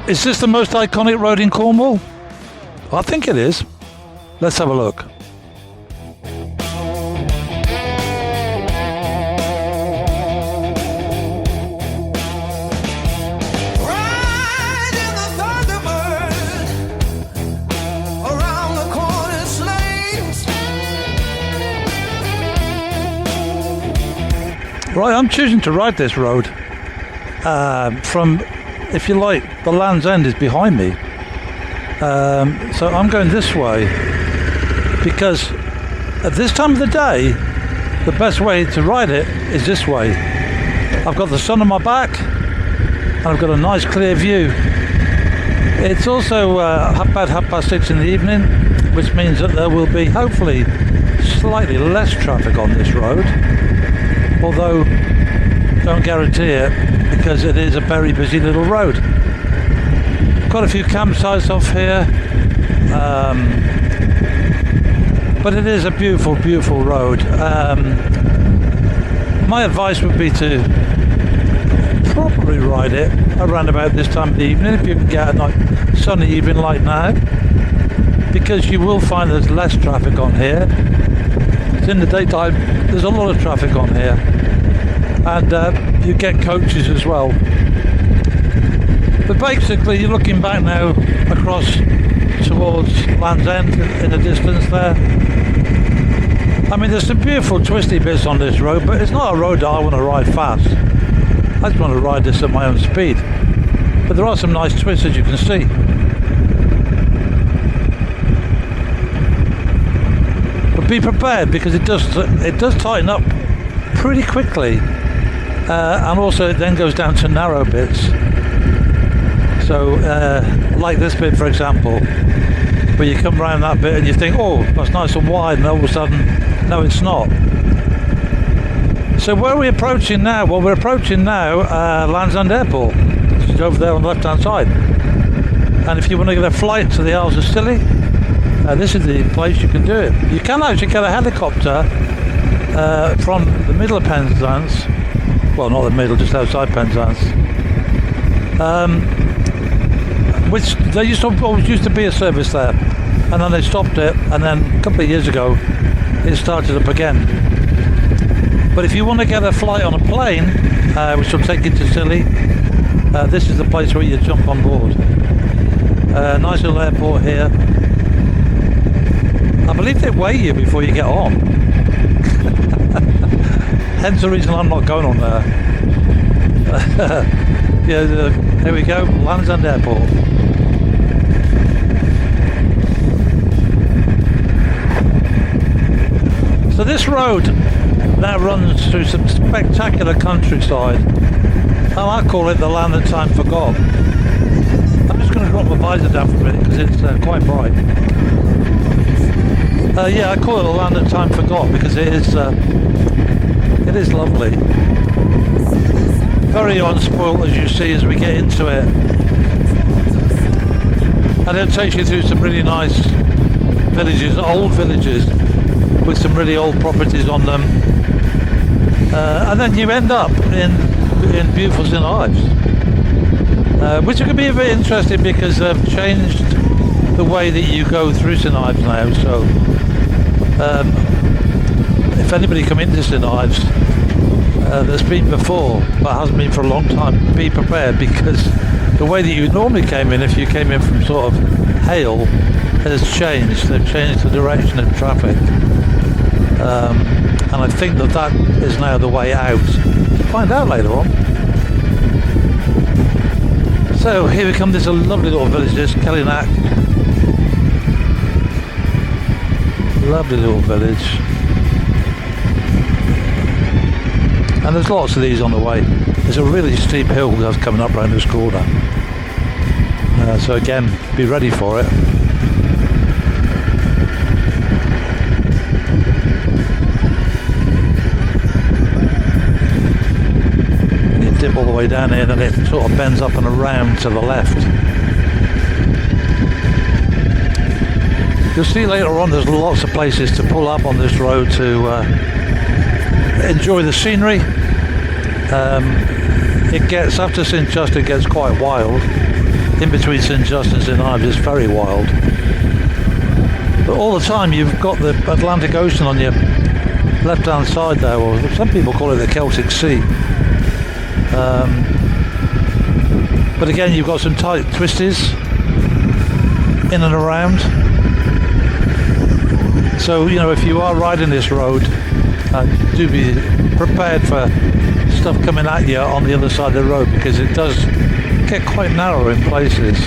Is this the most iconic road in Cornwall? I think it is. Let's have a look. Right, I'm choosing to ride this road from, if you like, the Land's End is behind me. So I'm going this way because at this time of the day, the best way to ride it is this way. I've got the sun on my back and I've got a nice clear view. It's also about 6:30 in the evening, which means that there will be hopefully slightly less traffic on this road. Although, don't guarantee it because it is a very busy little road. Quite a few campsites off here, but it is a beautiful, beautiful road. My advice would be to probably ride it around about this time of the evening if you can get a nice sunny evening like now, because you will find there's less traffic on here. In the daytime there's a lot of traffic on here, and you get coaches as well. But basically you're looking back now across towards Land's End in the distance there. I mean, there's some beautiful twisty bits on this road, but it's not a road that I want to ride fast. I just want to ride this at my own speed. But there are some nice twists, as you can see. Be prepared because it does tighten up pretty quickly, and also it then goes down to narrow bits. So like this bit, for example, where you come around that bit and you think, oh, that's nice and wide, and all of a sudden, no, it's not. So where are we approaching now? Well, we're approaching now Land's End Airport, which is over there on the left hand side. And if you want to get a flight to the Isles of Scilly, this is the place you can do it. You can actually get a helicopter from the middle of Penzance, well, not the middle, just outside Penzance, which there always used to be a service there, and then they stopped it, and then a couple of years ago it started up again. But if you want to get a flight on a plane, which will take you to Scilly, this is the place where you jump on board. Nice little airport here. I believe they weigh you before you get on. Hence the reason I'm not going on there. Yeah, here we go, Land's End Airport. So this road now runs through some spectacular countryside, and I call it the land that time forgot. I'm just going to drop my visor down for a minute because it's quite bright. Yeah, I call it the land that time forgot because it is lovely. Very unspoilt, as you see as we get into it. And it takes you through some really nice villages, old villages, with some really old properties on them. And then you end up in beautiful St Ives, which can be a bit interesting because they've changed the way that you go through St Ives now. So if anybody come into St Ives that's been before but hasn't been for a long time, be prepared, because the way that you normally came in, if you came in from sort of Hale, has changed. They've changed the direction of traffic, and I think that is now the way out. We'll find out later on. So here we come. There's a lovely little village, this Kellynack. Lovely little village, and there's lots of these on the way. There's a really steep hill that's coming up around this corner, so again, be ready for it. You dip all the way down here and then it sort of bends up and around to the left. You'll see later on there's lots of places to pull up on this road to enjoy the scenery. It gets, after St Just, it gets quite wild. in between St Just and St Ives is very wild. But all the time you've got the Atlantic Ocean on your left hand side there, or some people call it the Celtic Sea. But again, you've got some tight twisties in and around. So, you know, if you are riding this road, do be prepared for stuff coming at you on the other side of the road, because it does get quite narrow in places.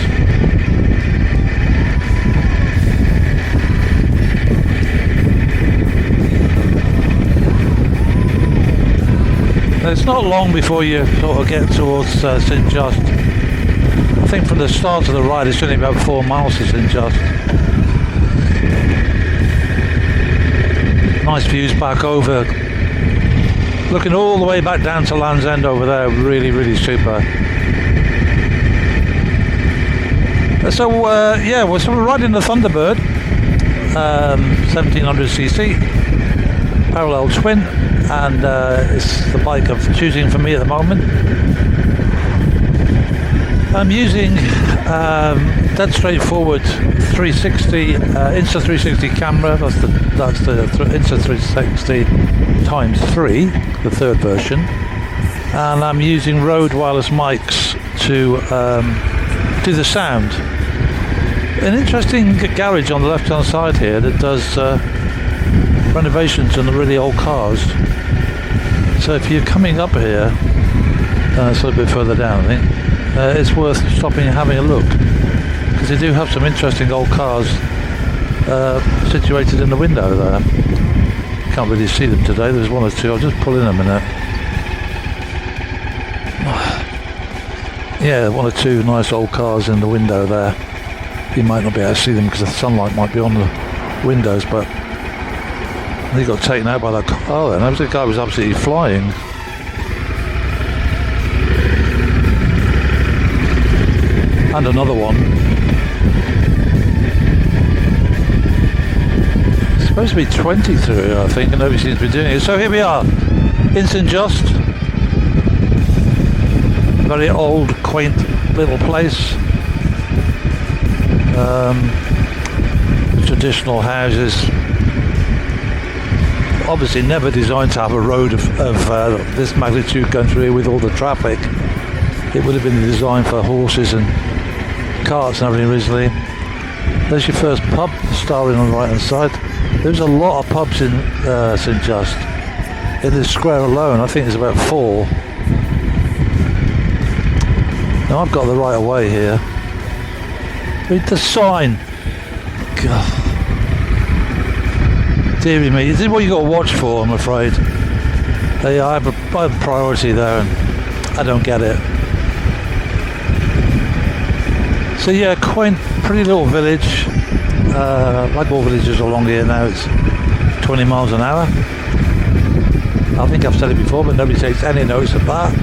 It's not long before you sort of get towards St Just. I think from the start of the ride it's only about 4 miles to St Just. Nice views back over, looking all the way back down to Land's End over there. Really, really super. So yeah, we're riding the Thunderbird 1700cc parallel twin, and it's the bike of choosing for me at the moment. I'm using dead straightforward 360 Insta360 camera. That's the Insta360 ×3, the third version, and I'm using Rode wireless mics to do the sound. An interesting garage on the left hand side here that does renovations on the really old cars. So if you're coming up here, it's a little bit further down, I think, it's worth stopping and having a look, because they do have some interesting old cars situated in the window there. Can't really see them today, there's one or two. I'll just pull in a minute. Yeah, one or two nice old cars in the window there. You might not be able to see them because the sunlight might be on the windows, but they got taken out by that car then. The guy was absolutely flying. And another one. It's supposed to be 20 through, I think, and nobody seems to be doing it. So here we are, in St Just. Very old, quaint little place. Traditional houses. Obviously never designed to have a road of this magnitude going through here with all the traffic. It would have been designed for horses and carts and everything originally. There's your first pub, starring on the right hand side. There's a lot of pubs in St Just. In this square alone, I think there's about 4. Now I've got the right of way here. Read the sign. God. Deary me, this is what you got to watch for, I'm afraid. I have a priority there and I don't get it. So yeah, quaint, pretty little village. Like all villages along here now, it's 20 miles an hour. I think I've said it before, but nobody takes any notice of that.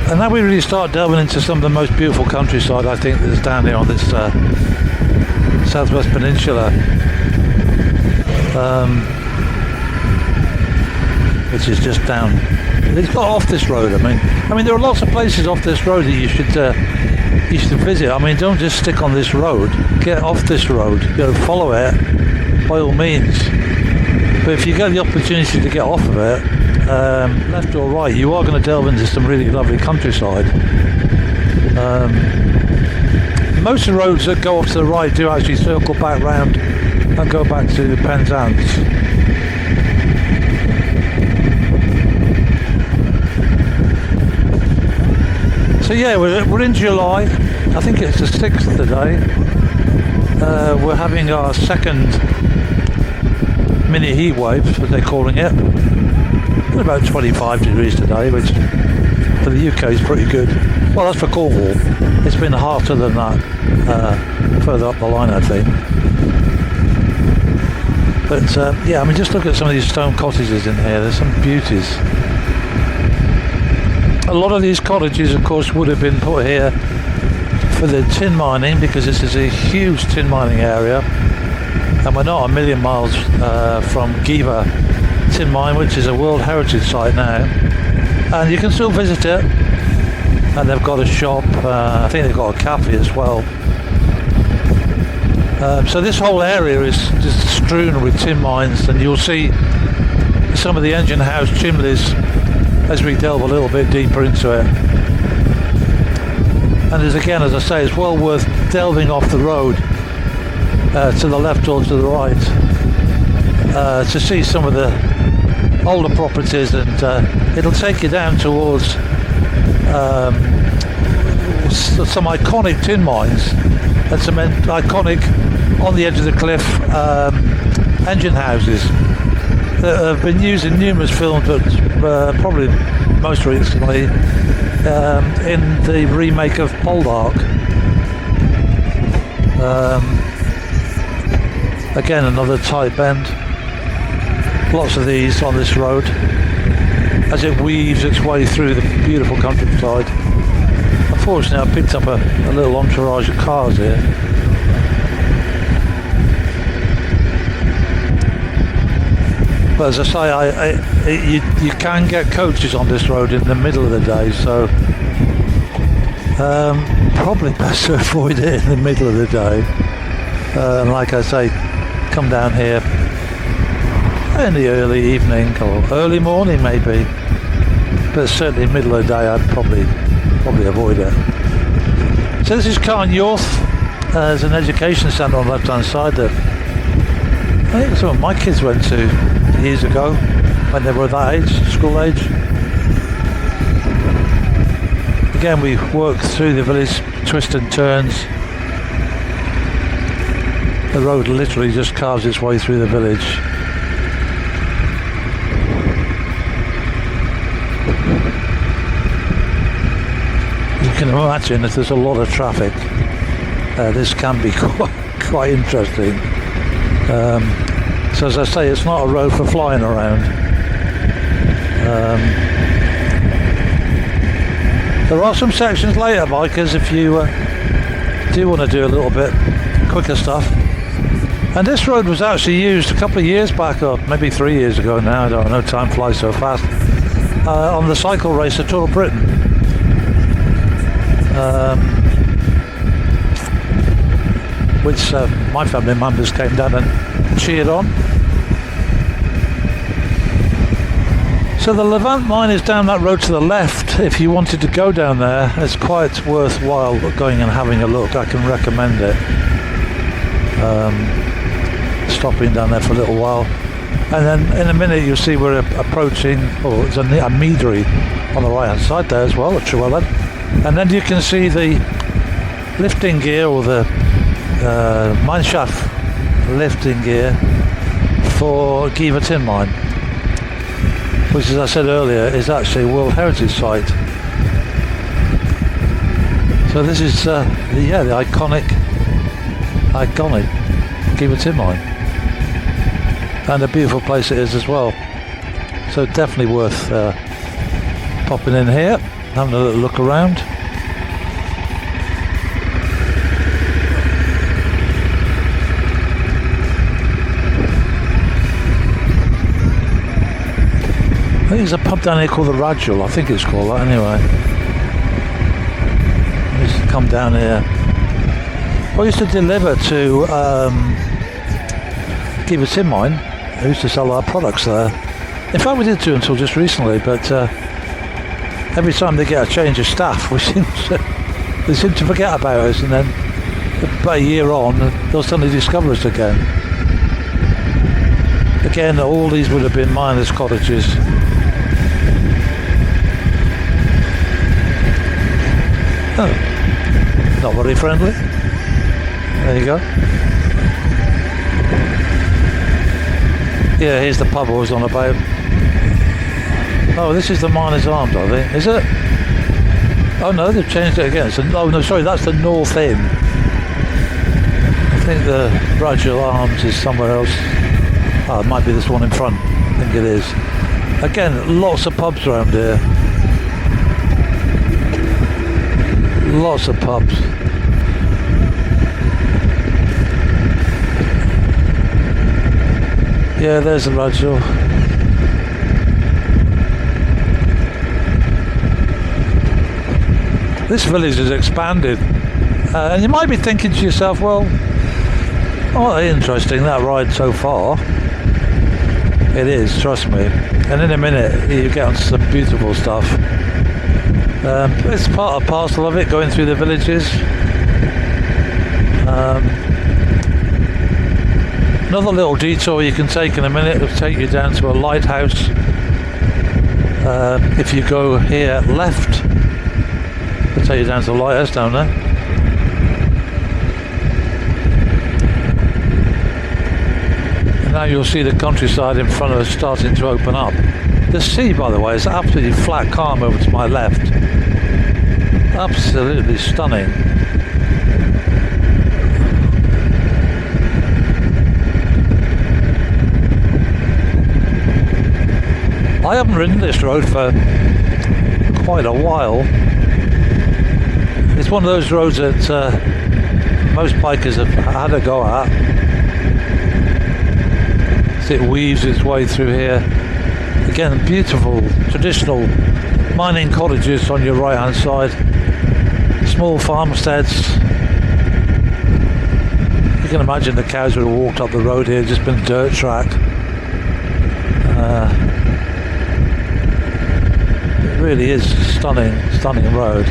And now we really start delving into some of the most beautiful countryside, I think, that's down here on this southwest peninsula. Which is just down. It's not off this road. I mean, there are lots of places off this road that you should visit. I mean, don't just stick on this road. Get off this road. Follow it by all means. But if you get the opportunity to get off of it, left or right, you are going to delve into some really lovely countryside. Most of the roads that go off to the right do actually circle back round and go back to Penzance. So yeah, we're in July. I think it's the 6th today. We're having our second mini heat wave, as they're calling it. It's about 25 degrees today, which for the UK is pretty good. Well, that's for Cornwall. It's been hotter than that further up the line, I think. But yeah, I mean, just look at some of these stone cottages in here. There's some beauties. A lot of these cottages, of course, would have been put here for the tin mining, because this is a huge tin mining area, and we're not a million miles from Giva tin mine, which is a World Heritage Site now, and you can still visit it. and they've got a shop. I think they've got a cafe as well. So this whole area is just strewn with tin mines, and you'll see some of the engine house chimneys as we delve a little bit deeper into it. And as again, as I say, it's well worth delving off the road to the left or to the right to see some of the older properties, and it'll take you down towards some iconic tin mines and some iconic on the edge of the cliff engine houses that have been used in numerous films, but probably most recently in the remake of Poldark. Again, another tight bend. Lots of these on this road as it weaves its way through the beautiful countryside. Unfortunately, I picked up a little entourage of cars here. But as I say, you can get coaches on this road in the middle of the day, so probably best to avoid it in the middle of the day. And like I say, come down here in the early evening or early morning maybe, but certainly middle of the day I'd probably avoid it. So this is Carn Youth. There's an education centre on the left hand side that I think some of my kids went to years ago when they were that age, school age. Again, we worked through the village, twists and turns. The road literally just carves its way through the village. You can imagine if there's a lot of traffic, this can be quite interesting. So as I say, it's not a road for flying around. There are some sections later, bikers, if you do want to do a little bit quicker stuff. And this road was actually used a couple of years back, or maybe 3 years ago now, I don't know, time flies so fast, on the cycle race, the Tour of Britain. Which my family members came down and cheered on. So the Levant mine is down that road to the left. If you wanted to go down there, it's quite worthwhile going and having a look. I can recommend it. Stopping down there for a little while, and then in a minute you'll see we're approaching, it's a meadery on the right hand side there as well, a Trewellen, and then you can see the lifting gear, or the mine shaft lifting gear for Giva Tin Mine, which, as I said earlier, is actually a World Heritage Site. So this is the iconic Giva Tin Mine, and a beautiful place it is as well. So definitely worth popping in here, having a little look around. I think there's a pub down here called the Rajul, I think it's called that anyway. Let's come down here. I used to deliver to Giva Tin Mine. I used to sell our products there. In fact, we did too until just recently, but every time they get a change of staff, they seem to forget about us, and then about a year on, they'll suddenly discover us again. Again, all these would have been miners' cottages. Oh, not very friendly. There you go. Yeah, here's the pub I was on about. Oh, this is the Miners' Arms, I think. Is it? Oh no, they've changed it again. Oh no, sorry, that's the North Inn. I think the Rajul Arms is somewhere else. Oh, it might be this one in front. I think it is. Again, lots of pubs around here. Lots of pubs. Yeah, there's the Rajul. This village has expanded, and you might be thinking to yourself, well, oh, interesting that ride so far. It is, trust me. And in a minute you get onto some beautiful stuff. It's part and parcel of it, going through the villages. Another little detour you can take in a minute will take you down to a lighthouse. If you go here left, it'll take you down to the lighthouse down there. And now you'll see the countryside in front of us starting to open up. The sea, by the way, is absolutely flat calm over to my left. Absolutely stunning. I haven't ridden this road for quite a while. It's one of those roads that most bikers have had a go at. As it weaves its way through here. Again, beautiful traditional mining cottages on your right hand side. Small farmsteads. You can imagine the cows would have walked up the road here, just been a dirt track. It really is stunning road.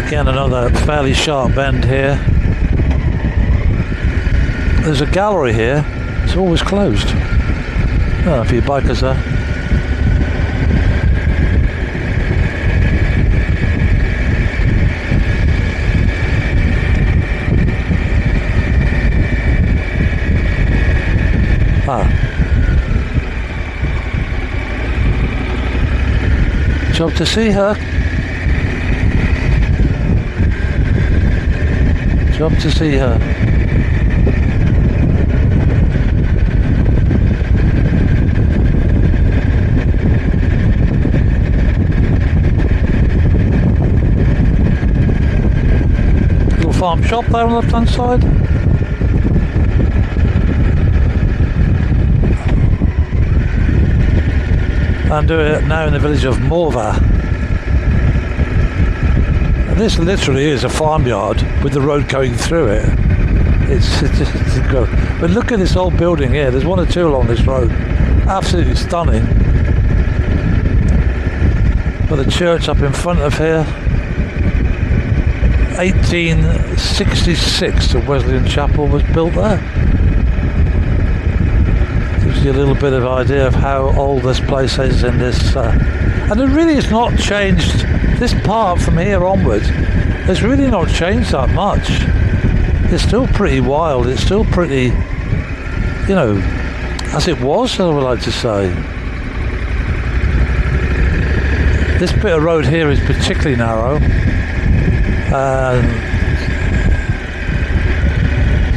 Again, another fairly sharp bend here. There's a gallery here. It's always closed. Oh, a few bikers there. Job to see her. Job to see her. Little farm shop there on the left hand side. I'm doing it now in the village of Morva. This literally is a farmyard with the road going through it. It's incredible. But look at this old building here. There's one or two along this road. Absolutely stunning. Got the church up in front of here. 1866, the Wesleyan Chapel was built there. Gives you a little bit of idea of how old this place is in this. And it really has not changed. This part from here onwards has really not changed that much. It's still pretty wild. It's still pretty, you know, as it was, I would like to say. This bit of road here is particularly narrow.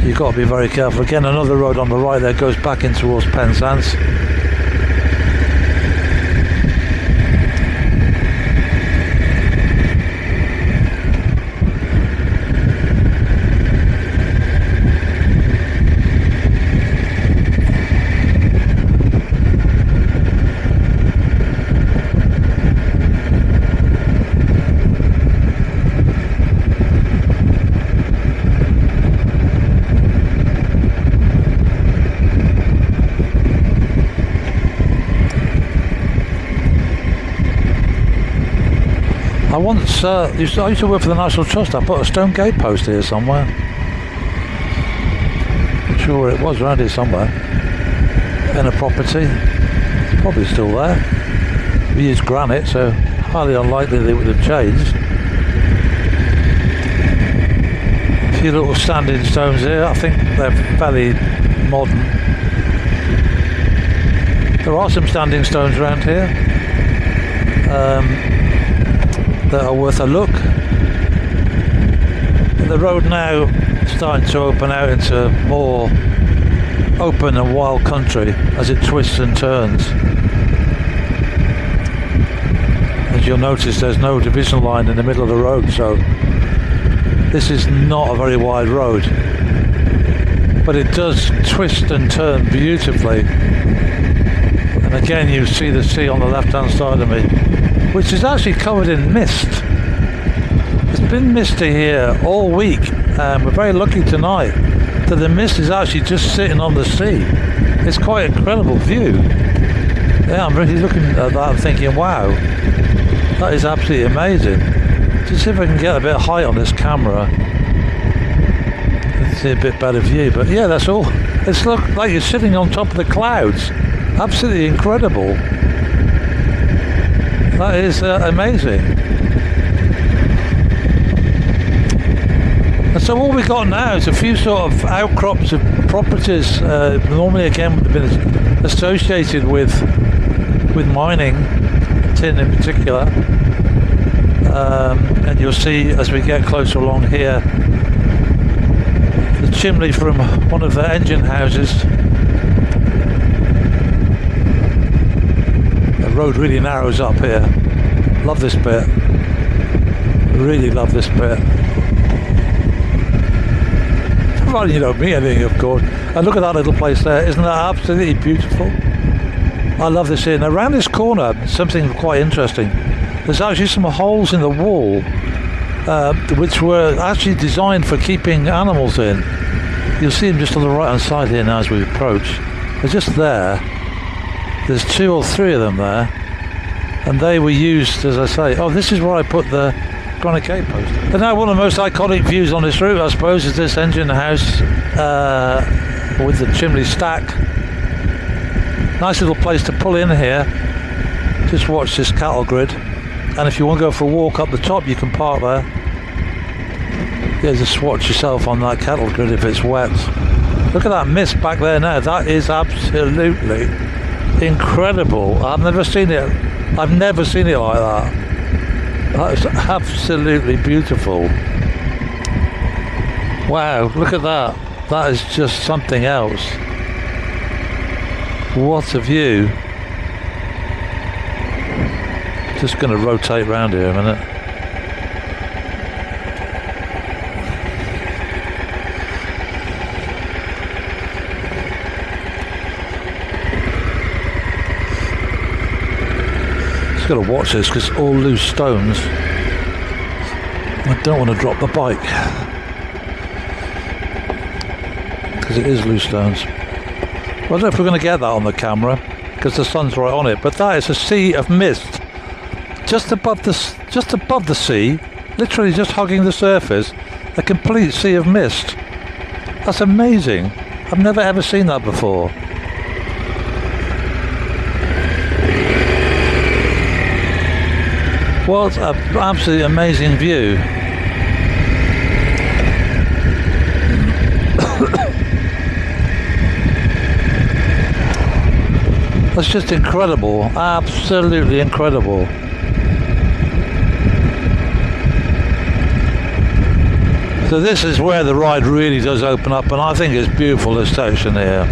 You've got to be very careful. Again, another road on the right there goes back in towards Penzance. I used to work for the National Trust. I put a stone gate post here somewhere. Not sure where it was, around here somewhere. In a property. It's probably still there. We use granite, so highly unlikely they would have changed. A few little standing stones here. I think they're fairly modern. There are some standing stones around here. That are worth a look. The road now is starting to open out into more open and wild country as it twists and turns. you'll notice there's no division line in the middle of the road, so this is not a very wide road, but it does twist and turn beautifully. And again, you see the sea on the left hand side of me, which is actually covered in mist. It's been misty here all week, and we're very lucky tonight that the mist is actually just sitting on the sea. It's quite an incredible view. Yeah, I'm really looking at that and thinking, wow, that is absolutely amazing. Just see if I can get a bit of height on this camera and see a bit better view. But yeah, that's all. It's look like you're sitting on top of the clouds. Absolutely incredible. That is amazing. And so all we got now is a few sort of outcrops of properties, normally again would have been associated with mining, tin in particular. And you'll see as we get closer along here, the chimney from one of the engine houses. The road really narrows up here. Love this bit. Really love this bit. Provided you don't meet anything, of course. And look at that little place there. Isn't that absolutely beautiful? I love this here. Now around this corner, something quite interesting. There's actually some holes in the wall which were actually designed for keeping animals in. You'll see them just on the right hand side here now as we approach. They're just there. There's 2 or 3 of them there, and they were used, as I say. Oh, this is where I put the granite gate post. And now one of the most iconic views on this route, I suppose, is this engine house with the chimney stack. Nice little place to pull in here. Just watch this cattle grid. And if you want to go for a walk up the top, you can park there. Yeah, just watch yourself on that cattle grid if it's wet. Look at that mist back there now. That is absolutely incredible. I've never seen it. I've never seen it like that. That is absolutely beautiful. Wow, look at that. That is just something else. What a view. Just going to rotate round here a minute. Just got to watch this because it's all loose stones. I don't want to drop the bike because it is loose stones. I don't know if we're going to get that on the camera because the sun's right on it, but that is a sea of mist just above the sea, literally just hugging the surface, a complete sea of mist. That's amazing. I've never ever seen that before. What an absolutely amazing view. That's just incredible, absolutely incredible. So this is where the ride really does open up, and I think it's beautiful, this section here.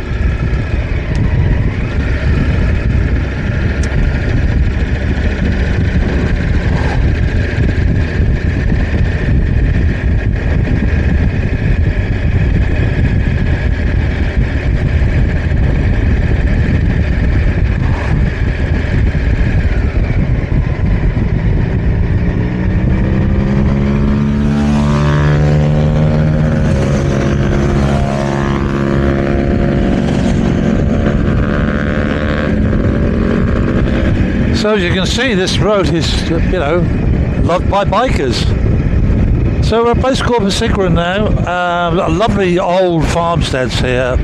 So as you can see, this road is, loved by bikers. So we're at a place called Masigran now. Lovely old farmsteads here.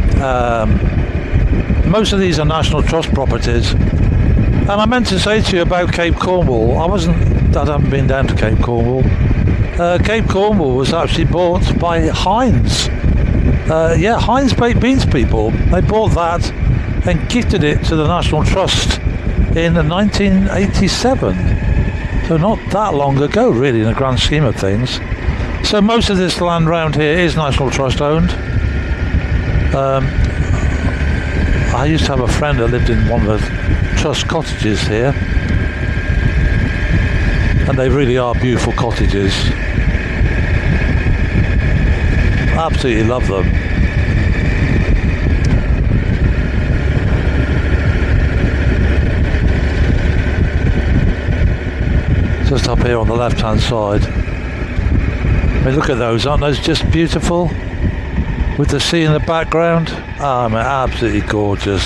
Most of these are National Trust properties. And I meant to say to you about Cape Cornwall. I haven't been down to Cape Cornwall. Cape Cornwall was actually bought by Heinz. Heinz baked beans people. They bought that and gifted it to the National Trust in 1987, so not that long ago really in the grand scheme of things. So most of this land round here is National Trust owned. I used to have a friend that lived in one of the trust cottages here. and they really are beautiful cottages. Absolutely love them. Just up here on the left hand side. I mean, look at those, aren't those just beautiful? With the sea in the background. Oh man, absolutely gorgeous.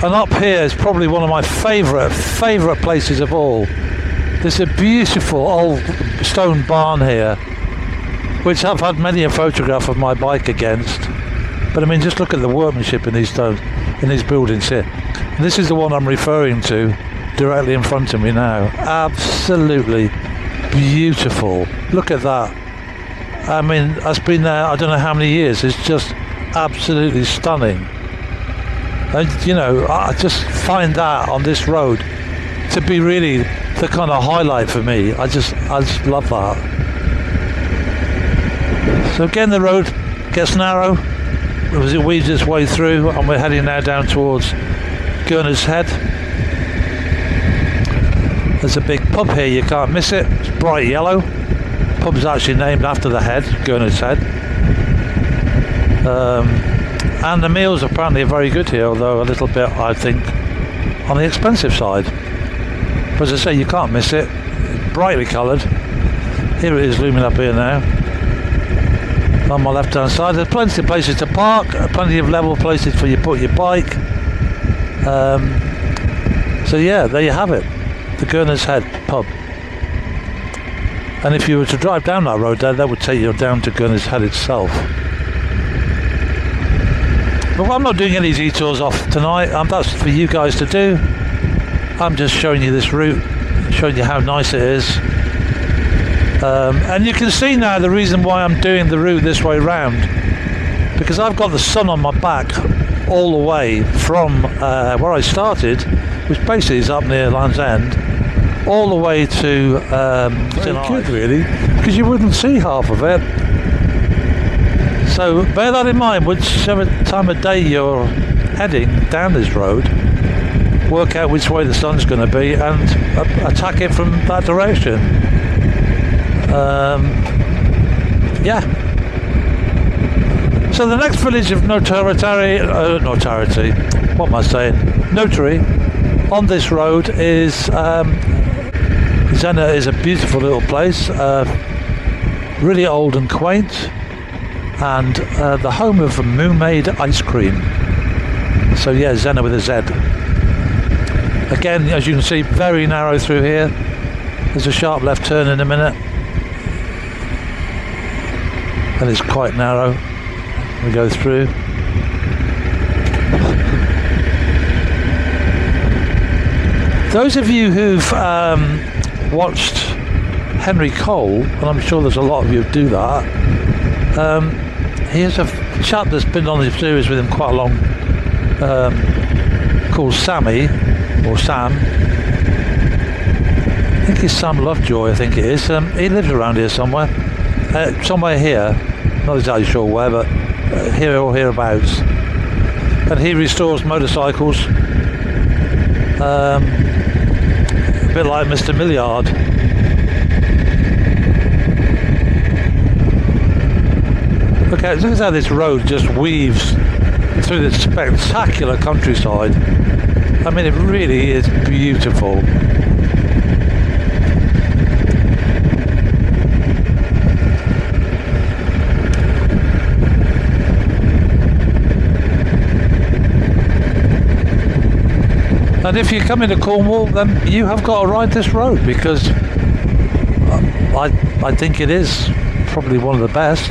And up here is probably one of my favourite places of all. There's a beautiful old stone barn here, which I've had many a photograph of my bike against. But I mean, just look at the workmanship in these stones, in these buildings here. And this is the one I'm referring to, directly in front of me now. Absolutely beautiful. Look at that. I mean, that's been there I don't know how many years. It's just absolutely stunning. And you know, I just find that on this road to be really the kind of highlight for me. I just love that. So again, the road gets narrow as it weaves its way through, and we're heading now down towards Gurner's Head. There's a big pub here, you can't miss it. It's bright yellow. The pub's actually named after the head, Gurner's Head. And the meals apparently are very good here, although a little bit, I think, on the expensive side. But as I say, you can't miss it. It's brightly coloured. Here it is looming up here now. On my left hand side, there's plenty of places to park, plenty of level places for you to put your bike. So yeah, there you have it. The Gurner's Head pub. And if you were to drive down that road there, that would take you down to Gurner's Head itself. But I'm not doing any detours off tonight. That's for you guys to do. I'm just showing you this route, showing you how nice it is. And you can see now the reason why I'm doing the route this way round, because I've got the sun on my back all the way from where I started, which basically is up near Land's End, all the way to Very good, really, because you wouldn't see half of it. So bear that in mind, whichever time of day you're heading down this road, work out which way the sun's going to be and attack it from that direction. Yeah. So the next village of Notary on this road is Zena. Is a beautiful little place, really old and quaint, and the home of Moo-Made ice cream. So yeah, Zena with a Z. Again, as you can see, very narrow through here. There's a sharp left turn in a minute, and it's quite narrow. We go through. Those of you who've watched Henry Cole, and I'm sure there's a lot of you who do that, here's a chap that's been on the series with him quite a long, called Sammy, or Sam. I think he's Sam Lovejoy, I think it is. He lives around here somewhere. Somewhere here, not exactly sure where, but here or hereabouts. And he restores motorcycles, a bit like Mr. Milliard. Okay, look at how this road just weaves through this spectacular countryside. I mean, it really is beautiful. And if you come into Cornwall, then you have got to ride this road, because I think it is probably one of the best.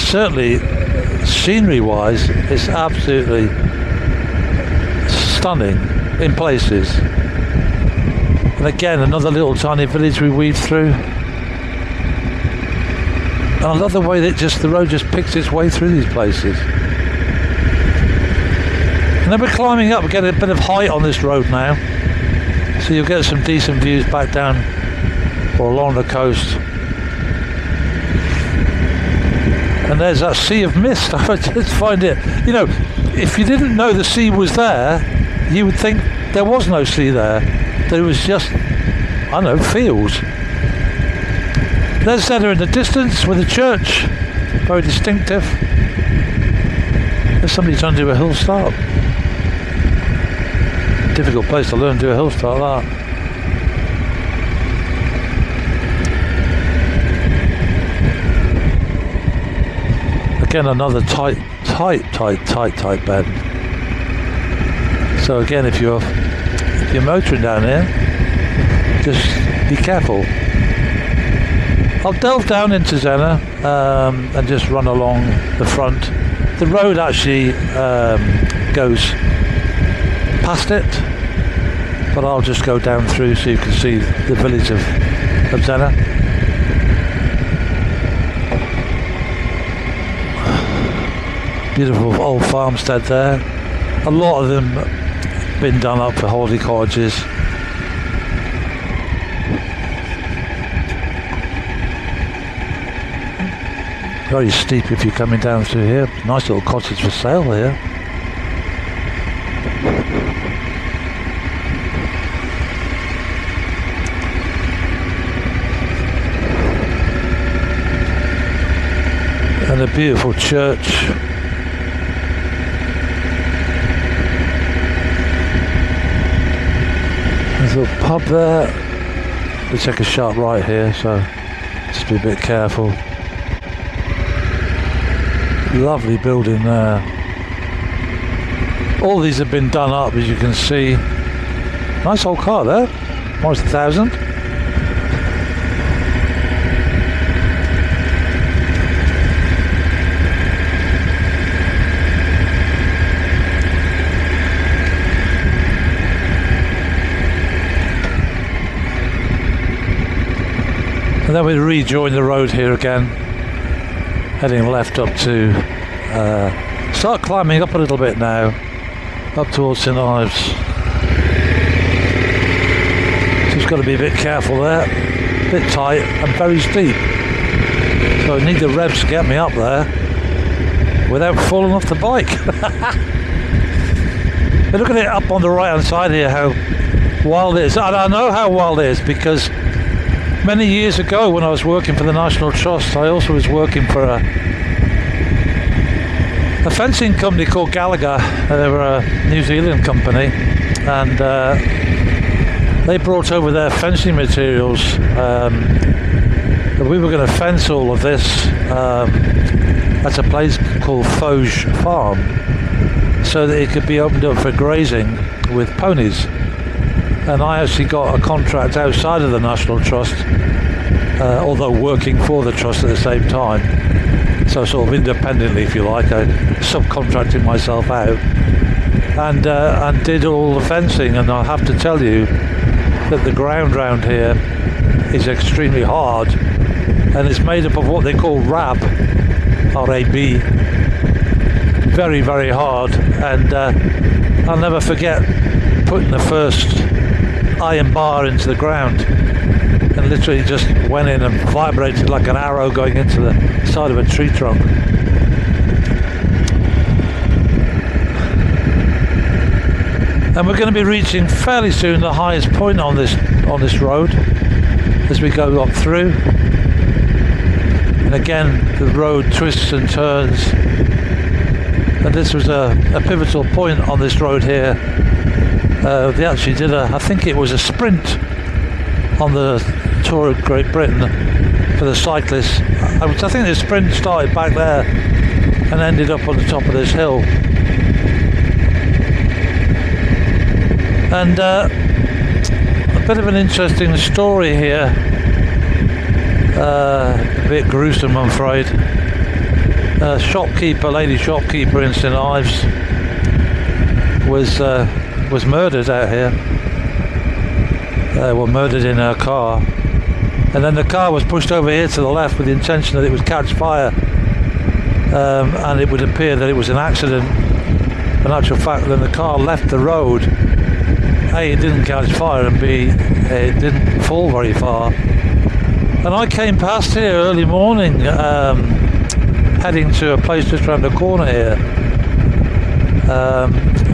Certainly, scenery-wise, it's absolutely stunning in places. And again, another little tiny village we weave through. And I love the way that the road just picks its way through these places. And then we're climbing up, we get a bit of height on this road now, so you'll get some decent views back down or along the coast. And there's that sea of mist. I just find it, you know, if you didn't know the sea was there, you would think there was no sea there. There was just, I don't know, fields. There's Zena in the distance with a church, very distinctive. There's somebody trying to do a hill start. Difficult place to learn to do a hill start, that. Again, another tight bend. So again, if you're motoring down here, just be careful. I'll delve down into Zena and just run along the front. The road actually goes past it, but I'll just go down through so you can see the village of Zena. Beautiful old farmstead there. A lot of them been done up for holiday cottages. Very steep if you're coming down through here. Nice little cottage for sale here. And a beautiful church. There's a little pub there. We take a sharp right here, so just be a bit careful. Lovely building there. All these have been done up, as you can see. Nice old car there. Almost 1,000. And then we rejoin the road here again, heading left up to start climbing up a little bit now, up towards St Ives. Just got to be a bit careful there, a bit tight and very steep. So I need the revs to get me up there without falling off the bike. But look at it up on the right hand side here, how wild it is. And I know how wild it is because many years ago when I was working for the National Trust, I also was working for a fencing company called Gallagher. They were a New Zealand company, and they brought over their fencing materials. We were going to fence all of this at a place called Foge Farm so that it could be opened up for grazing with ponies. And I actually got a contract outside of the National Trust, although working for the Trust at the same time. So sort of independently, if you like, I subcontracted myself out and did all the fencing. And I have to tell you that the ground round here is extremely hard, and it's made up of what they call RAB, R-A-B, very, very hard. And I'll never forget putting the first iron bar into the ground, and literally just went in and vibrated like an arrow going into the side of a tree trunk. And we're going to be reaching fairly soon the highest point on this road as we go up through. And again, the road twists and turns, and this was a pivotal point on this road here. They actually did I think it was a sprint on the Tour of Great Britain for the cyclists. I think the sprint started back there and ended up on the top of this hill. And a bit of an interesting story here, a bit gruesome I'm afraid. A lady shopkeeper in St Ives was murdered out here. Murdered in her car, and then the car was pushed over here to the left with the intention that it would catch fire, and it would appear that it was an accident. In actual fact, then the car left the road. A, it didn't catch fire, and B, it didn't fall very far. And I came past here early morning, heading to a place just around the corner here.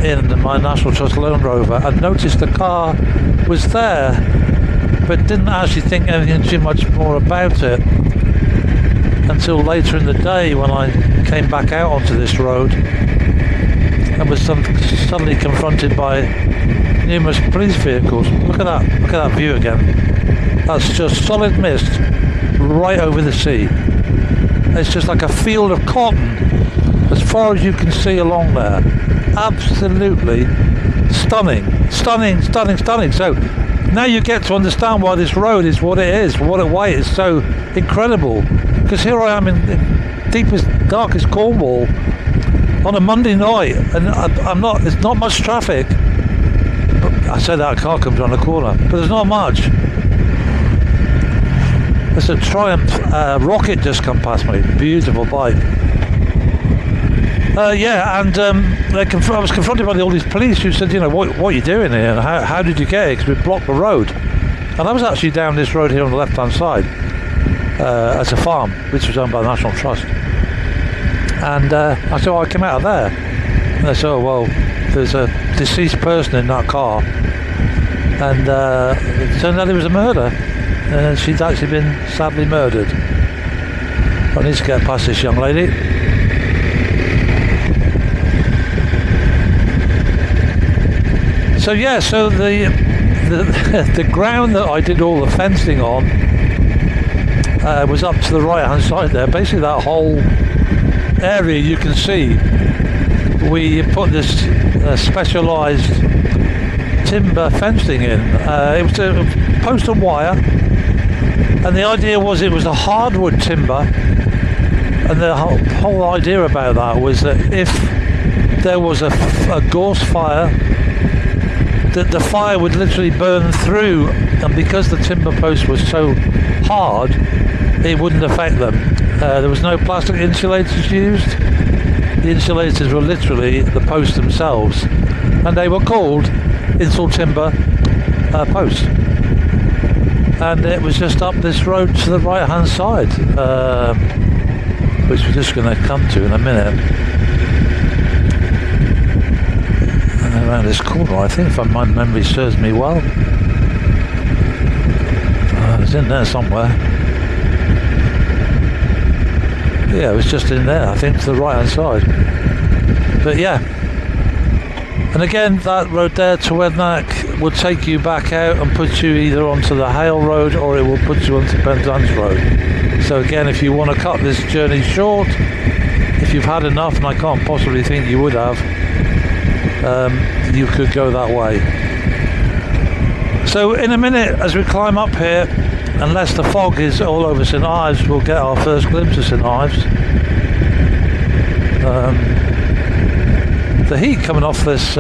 in my National Trust Land Rover and noticed the car was there, but didn't actually think anything too much more about it until later in the day when I came back out onto this road and was suddenly confronted by numerous police vehicles. Look at that view again. That's just solid mist right over the sea. It's just like a field of cotton as far as you can see along there. Absolutely stunning. So now you get to understand why this road is what it is, why it is so incredible. Because here I am in deepest, darkest Cornwall on a Monday night, and there's not much traffic. But I said that a car comes around the corner, but there's not much. There's a Triumph Rocket just come past me. Beautiful bike. I was confronted by all these police who said, what are you doing here? And how did you get here? Because we blocked the road. And I was actually down this road here on the left-hand side as a farm, which was owned by the National Trust. And I said, I came out of there. And they said, there's a deceased person in that car. And it turned out it was a murder. She'd actually been sadly murdered. I need to get past this young lady. So the ground that I did all the fencing on was up to the right hand side there. Basically that whole area you can see, we put this specialised timber fencing in. It was a post and wire, and the idea was it was a hardwood timber, and the whole idea about that was that if there was a gorse fire, that the fire would literally burn through, and because the timber post was so hard, it wouldn't affect them. There was no plastic insulators used. The insulators were literally the posts themselves, and they were called insul timber posts. And it was just up this road to the right hand side, which we're just going to come to in a minute. And around this corner, I think, if my memory serves me well. It's in there somewhere. Yeah, it was just in there, I think, to the right hand side. But yeah. And again, that road there to Wednack will take you back out and put you either onto the Hale Road or it will put you onto Penzance Road. So again, if you want to cut this journey short, if you've had enough, and I can't possibly think you would have, you could go that way. So in a minute, as we climb up here, unless the fog is all over St Ives, we'll get our first glimpse of St Ives. The heat coming off this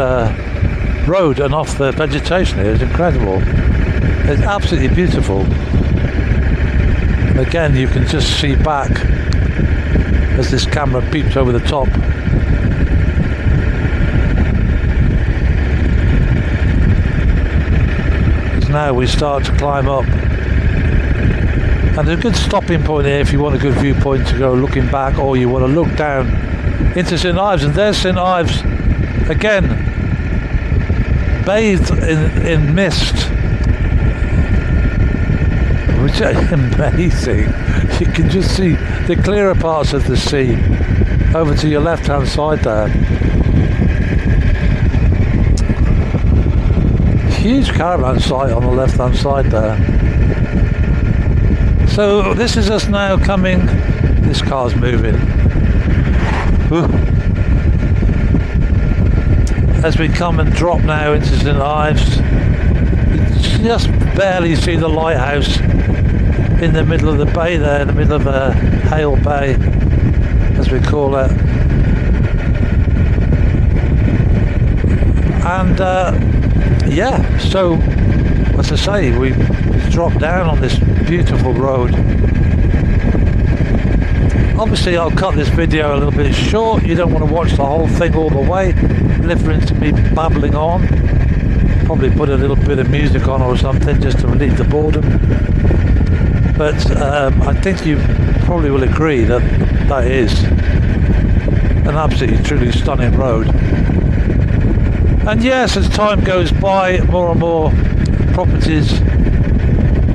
road and off the vegetation here is incredible. It's absolutely beautiful. And again, you can just see back as this camera peeps over the top. As now we start to climb up. And there's a good stopping point here if you want a good viewpoint to go looking back, or you want to look down into St Ives. And there's St Ives again, bathed in mist, which is amazing. You can just see the clearer parts of the sea over to your left hand side there. Huge caravan site on the left hand side there. So this is us now coming, this car's moving. Ooh. As we come and drop now into St Ives, you just barely see the lighthouse in the middle of the bay there, in the middle of Hale Bay, as we call it. And so as I say, we dropped down on this beautiful road. Obviously I'll cut this video a little bit short. You don't want to watch the whole thing all the way, listening to me babbling on. Probably put a little bit of music on or something just to relieve the boredom. But I think you probably will agree that that is an absolutely truly stunning road. And yes, as time goes by, more and more properties,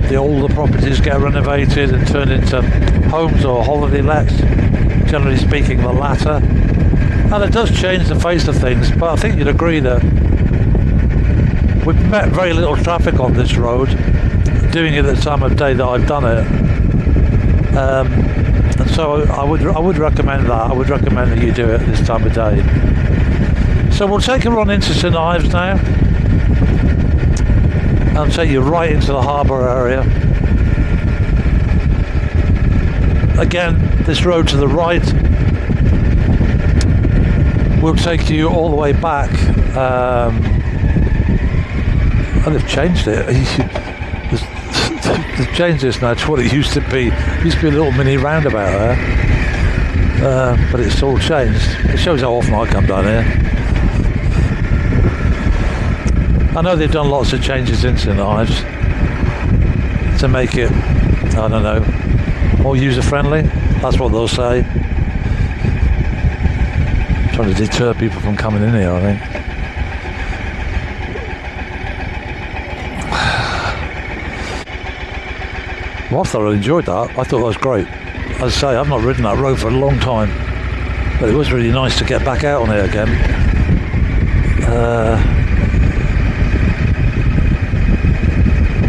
the older properties get renovated and turned into homes or holiday lets, generally speaking the latter. And it does change the face of things, but I think you'd agree that we've met very little traffic on this road, doing it at the time of day that I've done it. And so I would recommend that. I would recommend that you do it this time of day. So we'll take a run into St Ives now. I'll take you right into the harbour area. Again, this road to the right will take you all the way back. And they've changed it. They've changed this now to what it used to be. It used to be a little mini roundabout there. But it's all changed. It shows how often I come down here. I know they've done lots of changes in St Ives to make it, I don't know, more user-friendly. That's what they'll say. Trying to deter people from coming in here, I think. Well, I thoroughly enjoyed that. I thought that was great. As I say, I've not ridden that road for a long time, but it was really nice to get back out on it again.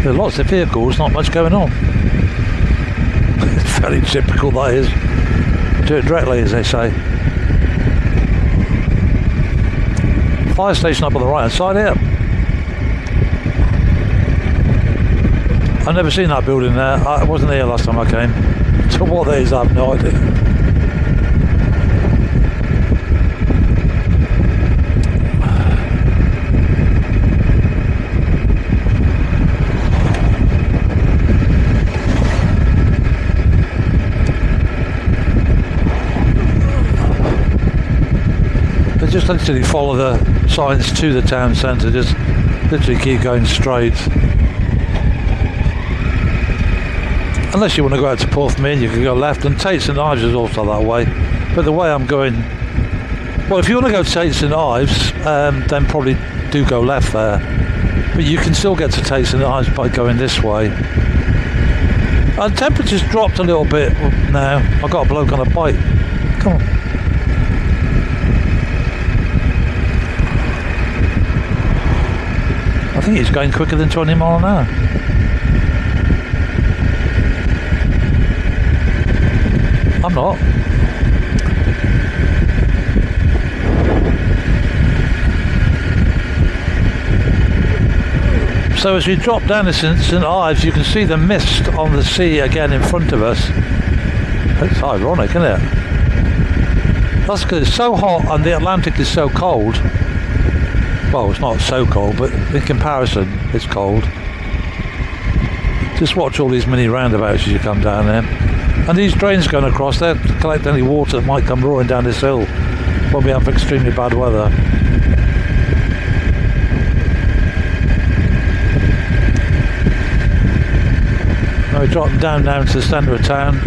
There are lots of vehicles, not much going on. It's very typical, that is. Do it directly, as they say. Fire station up on the right hand side here. I've never seen that building there. I wasn't here last time I came. So what that is, I have no idea. Just literally follow the signs to the town centre, just literally keep going straight. Unless you want to go out to Porthmead, you can go left, and Tate St Ives is also that way. But the way I'm going, well, if you want to go to Tate St Ives, then probably do go left there. But you can still get to Tate St Ives by going this way. And temperature's dropped a little bit now. I've got a bloke on a bike. Come on. I think he's going quicker than 20 miles an hour. I'm not. So as we drop down to St Ives, you can see the mist on the sea again in front of us. It's ironic, isn't it? That's because it's so hot and the Atlantic is so cold. Well, it's not so cold, but in comparison, it's cold. Just watch all these mini roundabouts as you come down there. And these drains going across, they're collecting any water that might come roaring down this hill when we have extremely bad weather. Now we drop them down to the centre of town.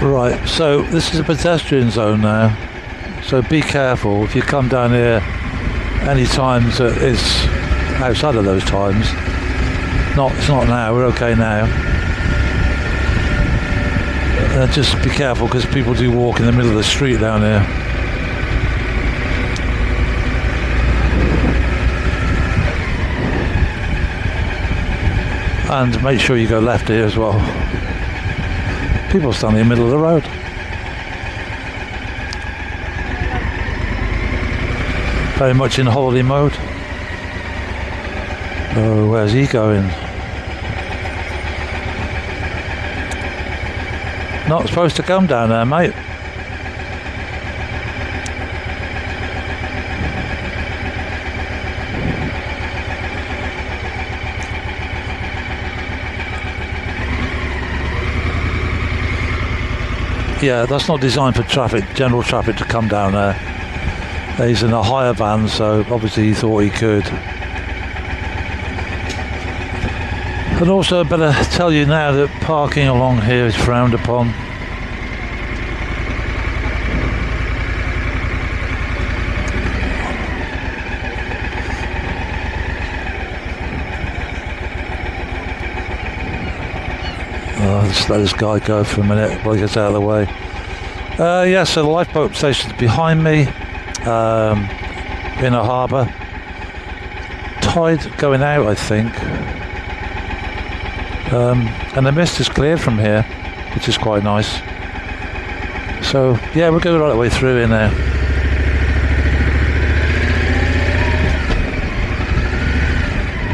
Right, so this is a pedestrian zone now, so be careful if you come down here any times that it's outside of those times. It's not now, we're okay now. Just be careful because people do walk in the middle of the street down here. And make sure you go left here as well. People standing in the middle of the road. Very much in holiday mode. Oh, where's he going? Not supposed to come down there, mate. Yeah, that's not designed for traffic, general traffic to come down there. He's in a higher van, so obviously he thought he could. And also I better tell you now that parking along here is frowned upon. Just let this guy go for a minute while he gets out of the way. Yeah, so the lifeboat station's behind me, in a harbour. Tide going out, I think. And the mist is cleared from here, which is quite nice. So yeah, we're going right the way through in there.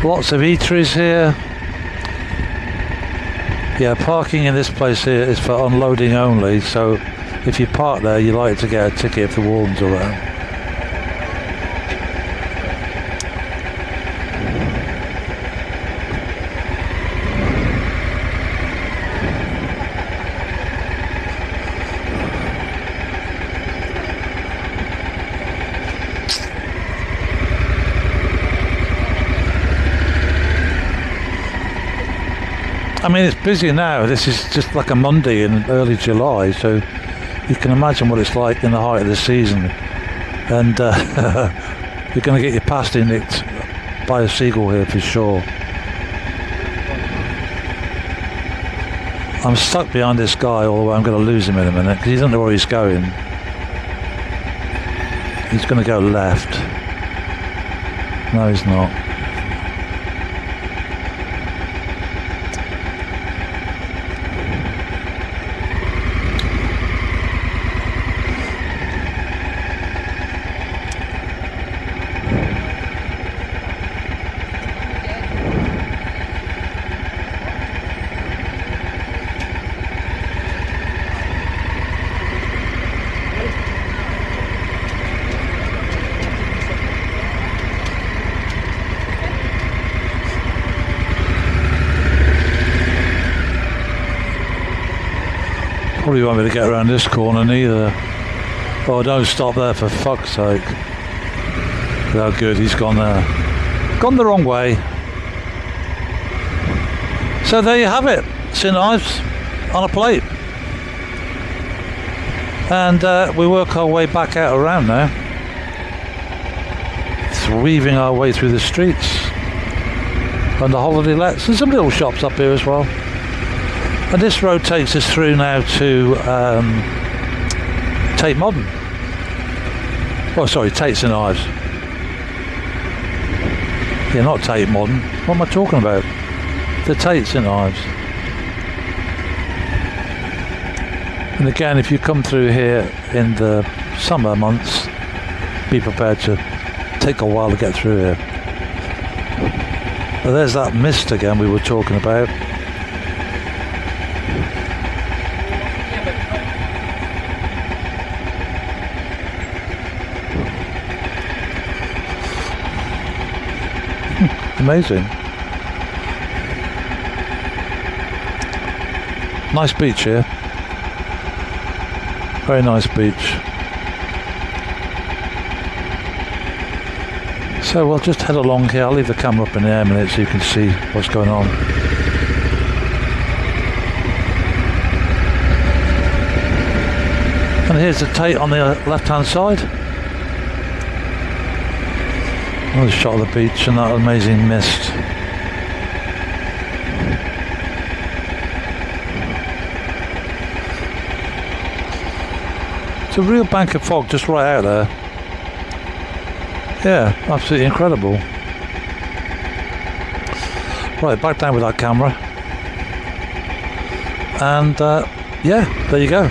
Lots of eateries here. Yeah, parking in this place here is for unloading only, so if you park there you like to get a ticket if the warden's around. I mean, it's busy now. This is just like a Monday in early July, so you can imagine what it's like in the height of the season. And you're going to get your pasty nicked by a seagull here for sure. I'm stuck behind this guy, although I'm going to lose him in a minute because he doesn't know where he's going. He's going to go left. No, he's not. Probably won't be able to get around this corner neither. Oh, don't stop there for fuck's sake. Oh good, he's gone there. Gone the wrong way. So there you have it. St Ives on a plate. And we work our way back out around now. Weaving our way through the streets. And the holiday lets. There's some little shops up here as well. And this road takes us through now to Tate Modern. Oh, sorry, Tate St Ives. Yeah, not Tate Modern. What am I talking about? The Tate St Ives. And again, if you come through here in the summer months, be prepared to take a while to get through here. Well, there's that mist again we were talking about. Amazing. Nice beach here. Very nice beach. So we'll just head along here. I'll leave the camera up in the air a minute so you can see what's going on. And here's the Tate on the left hand side. Another shot of the beach and that amazing mist. It's a real bank of fog just right out there. Yeah, absolutely incredible. Right, back down with that camera. And yeah, there you go.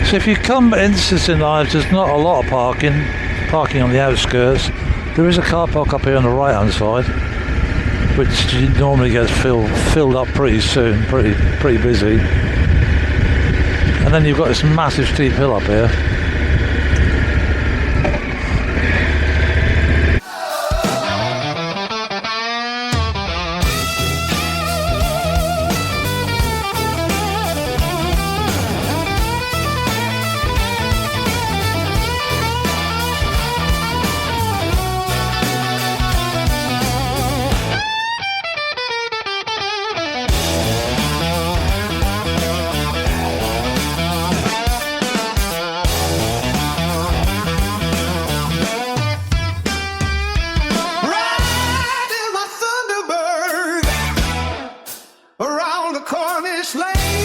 So if you come into St Ives, there's not a lot of parking on the outskirts. There is a car park up here on the right hand side, which normally gets filled up pretty soon, pretty busy. And then you've got this massive steep hill up here. Cornish lane.